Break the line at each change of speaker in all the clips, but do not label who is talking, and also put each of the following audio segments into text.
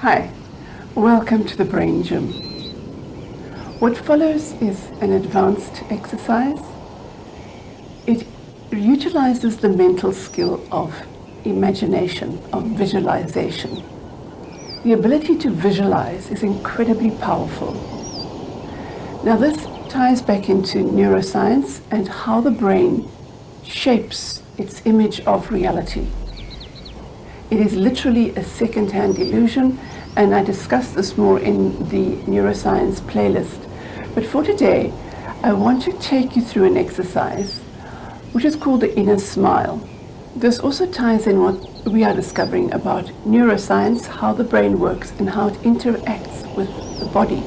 Hi, welcome to the Brain Gym. What follows is an advanced exercise. It utilizes the mental skill of imagination, of visualization. The ability to visualize is incredibly powerful. Now this ties back into neuroscience and how the brain shapes its image of reality. It is literally a second-hand illusion, and I discuss this more in the neuroscience playlist. But for today, I want to take you through an exercise which is called the inner smile. This also ties in what we are discovering about neuroscience, how the brain works and how it interacts with the body,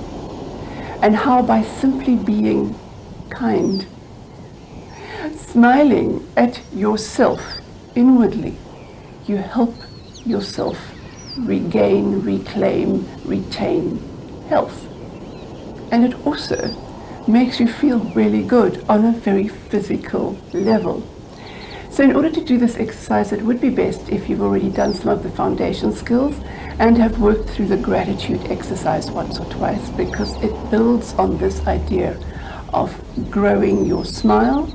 and how by simply being kind, smiling at yourself inwardly, you help yourself regain, reclaim, retain health. And it also makes you feel really good on a very physical level. So in order to do this exercise, it would be best if you've already done some of the foundation skills and have worked through the gratitude exercise once or twice, because it builds on this idea of growing your smile,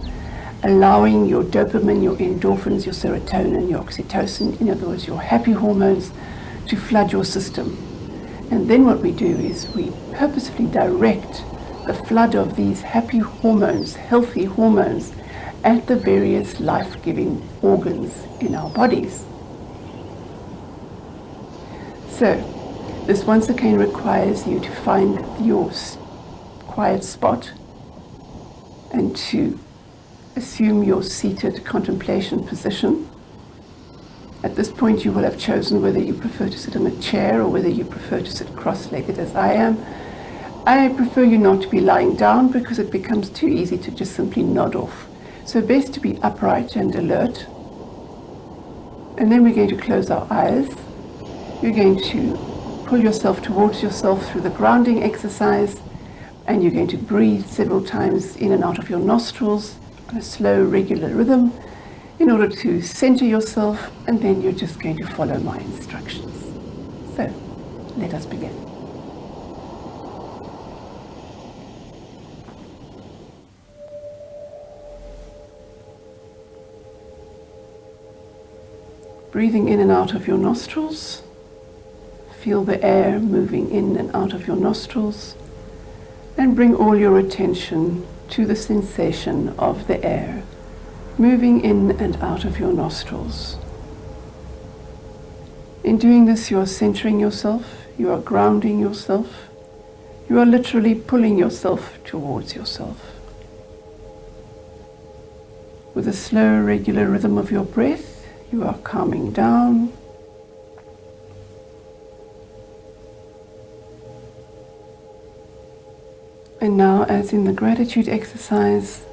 allowing your dopamine, your endorphins, your serotonin, your oxytocin, in other words, your happy hormones, to flood your system. And then what we do is we purposefully direct the flood of these happy hormones, healthy hormones, at the various life-giving organs in our bodies. So, this once again requires you to find your quiet spot and to assume your seated contemplation position. At this point, you will have chosen whether you prefer to sit in a chair or whether you prefer to sit cross-legged as I am. I prefer you not to be lying down because it becomes too easy to just simply nod off. So best to be upright and alert. And then we're going to close our eyes. You're going to pull yourself towards yourself through the grounding exercise, and you're going to breathe several times in and out of your nostrils, a slow, regular rhythm in order to center yourself, and then you're just going to follow my instructions. So, let us begin. Breathing in and out of your nostrils, feel the air moving in and out of your nostrils, and bring all your attention to the sensation of the air moving in and out of your nostrils. In doing this, you are centering yourself, you are grounding yourself, you are literally pulling yourself towards yourself. With a slow, regular rhythm of your breath, you are calming down. And now, as in the gratitude exercise,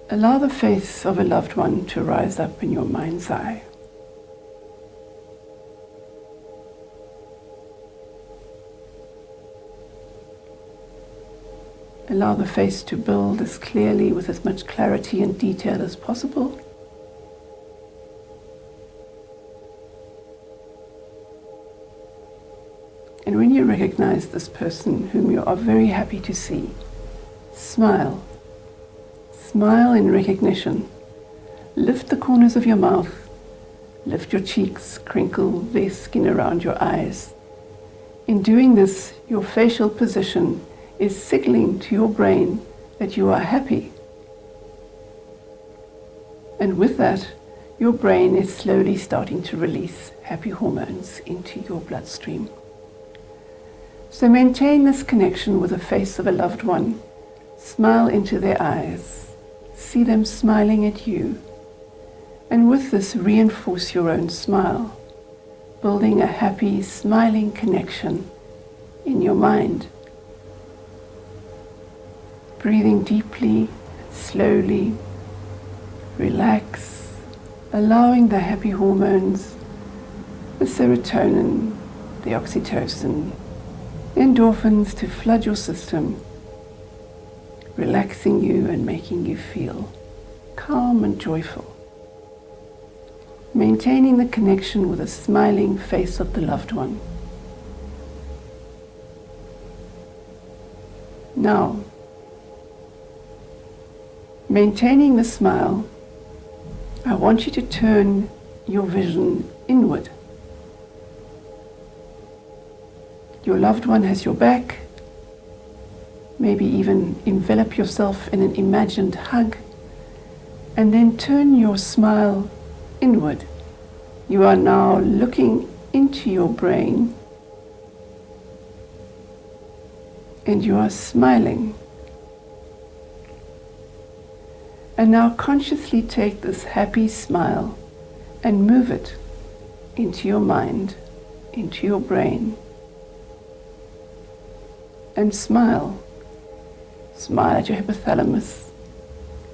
allow the face of a loved one to rise up in your mind's eye. Allow the face to build as clearly, with as much clarity and detail as possible. And when you recognize this person whom you are very happy to see, smile. Smile in recognition. Lift the corners of your mouth. Lift your cheeks, crinkle the skin around your eyes. In doing this, your facial position is signaling to your brain that you are happy. And with that, your brain is slowly starting to release happy hormones into your bloodstream. So maintain this connection with the face of a loved one. Smile into their eyes. See them smiling at you. And with this, reinforce your own smile, building a happy, smiling connection in your mind. Breathing deeply, slowly, relax, allowing the happy hormones, the serotonin, the oxytocin, endorphins to flood your system, relaxing you and making you feel calm and joyful. maintaining the connection with the smiling face of the loved one. Now, maintaining the smile, I want you to turn your vision inward. Your loved one has your back. Maybe even envelop yourself in an imagined hug, and then turn your smile inward. You are now looking into your brain, and you are smiling. And now consciously take this happy smile and move it into your mind, into your brain. And smile. Smile at your hypothalamus,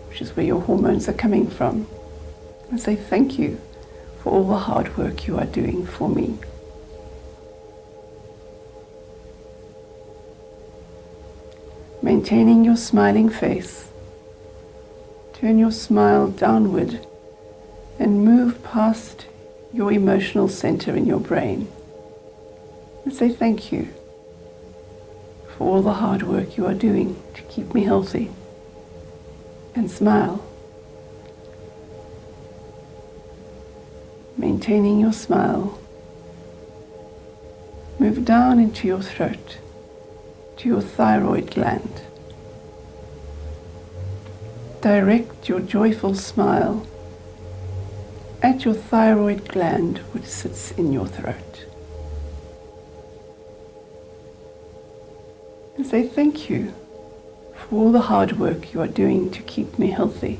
which is where your hormones are coming from. And say thank you for all the hard work you are doing for me. Maintaining your smiling face, turn your smile downward and move past your emotional center in your brain. And say thank you for all the hard work you are doing to keep me healthy. And smile. Maintaining your smile. Move down into your throat, to your thyroid gland. Direct your joyful smile at your thyroid gland, which sits in your throat. And say thank you for all the hard work you are doing to keep me healthy.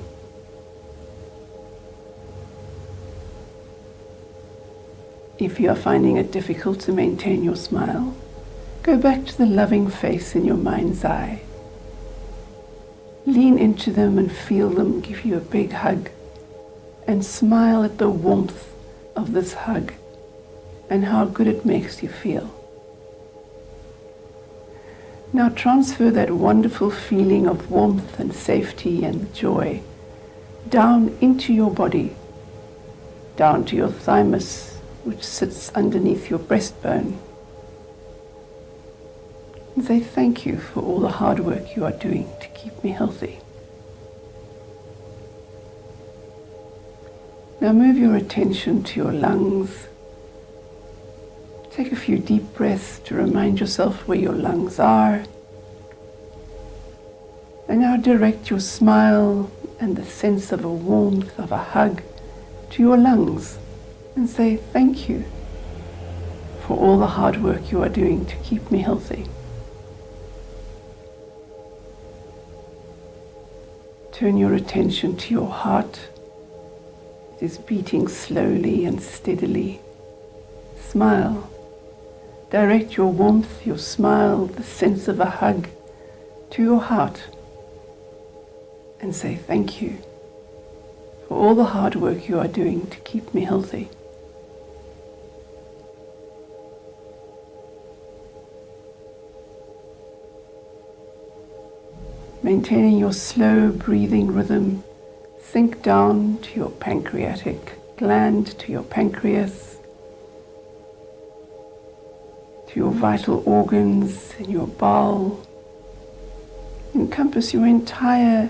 If you are finding it difficult to maintain your smile, go back to the loving face in your mind's eye. Lean into them and feel them give you a big hug, and smile at the warmth of this hug and how good it makes you feel. Now transfer that wonderful feeling of warmth and safety and joy down into your body, down to your thymus, which sits underneath your breastbone. And say thank you for all the hard work you are doing to keep me healthy. Now move your attention to your lungs. Take a few deep breaths to remind yourself where your lungs are. And now direct your smile and the sense of a warmth, of a hug, to your lungs and say thank you for all the hard work you are doing to keep me healthy. Turn your attention to your heart. It is beating slowly and steadily. Smile. Direct your warmth, your smile, the sense of a hug to your heart and say thank you for all the hard work you are doing to keep me healthy. Maintaining your slow breathing rhythm, sink down to your pancreatic gland, to your pancreas, to your vital organs in your bowel. Encompass your entire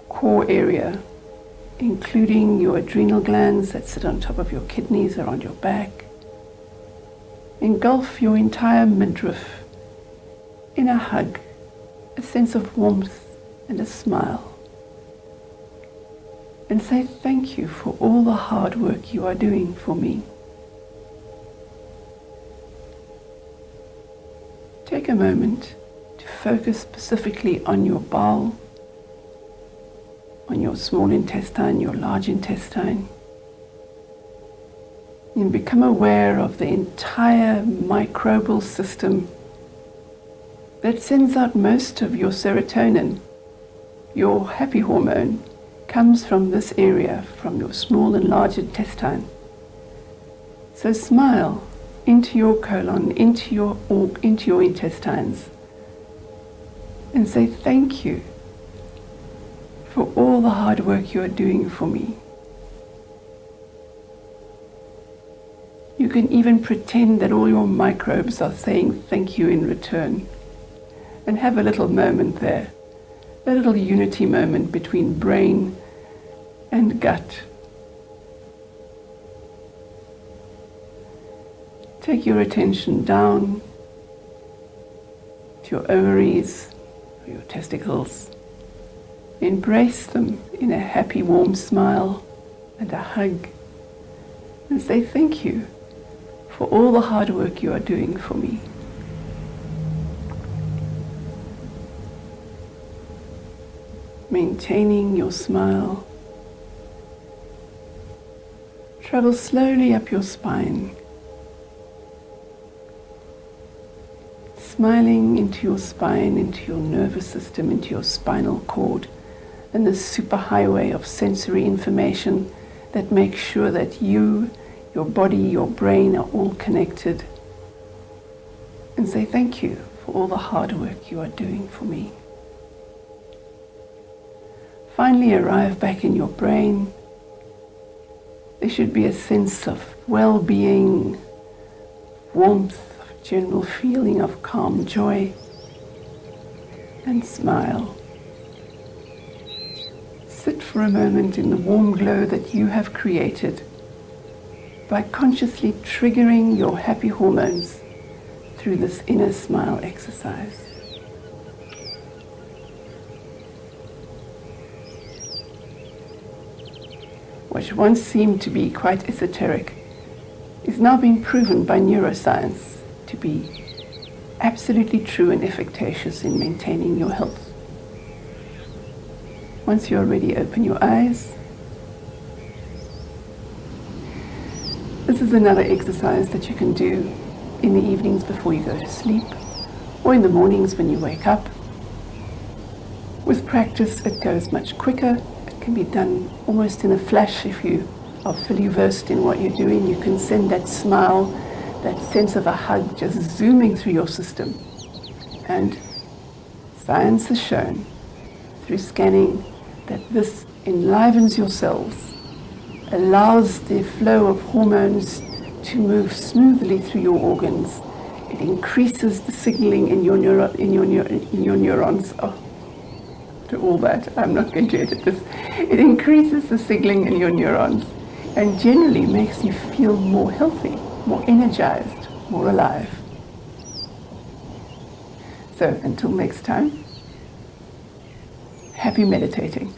core area, including your adrenal glands that sit on top of your kidneys or on your back. Engulf your entire midriff in a hug, a sense of warmth and a smile. And say thank you for all the hard work you are doing for me. Take a moment to focus specifically on your bowel, on your small intestine, your large intestine, and become aware of the entire microbial system that sends out most of your serotonin. Your happy hormone comes from this area, from your small and large intestine. So smile into your colon, into your intestines, and say thank you for all the hard work you are doing for me. can even pretend that all your microbes are saying thank you in return. And have a little moment there, a little unity moment between brain and gut. Take your attention down to your ovaries, or your testicles. Embrace them in a happy, warm smile and a hug, and say thank you for all the hard work you are doing for me. Maintaining your smile. Travel slowly up your spine, smiling into your spine, into your nervous system, into your spinal cord, and the superhighway of sensory information that makes sure that you, your body, your brain are all connected. And say thank you for all the hard work you are doing for me. Finally arrive back in your brain. There should be a sense of well-being, warmth, general feeling of calm joy, and smile. Sit for a moment in the warm glow that you have created by consciously triggering your happy hormones through this inner smile exercise. What once seemed to be quite esoteric is now being proven by neuroscience to be absolutely true and efficacious in maintaining your health. Once you are ready, open your eyes. This is another exercise that you can do in the evenings before you go to sleep, or in the mornings when you wake up. With practice, it goes much quicker. It can be done almost in a flash. If you are fully versed in what you're doing, you can send that smile, that sense of a hug just zooming through your system. And science has shown through scanning that this enlivens your cells, allows the flow of hormones to move smoothly through your organs. It increases the signaling in your neurons. Oh, to all that, I'm not going to edit this. It increases the signaling in your neurons and generally makes you feel more healthy, more energized, more alive. So until next time, happy meditating.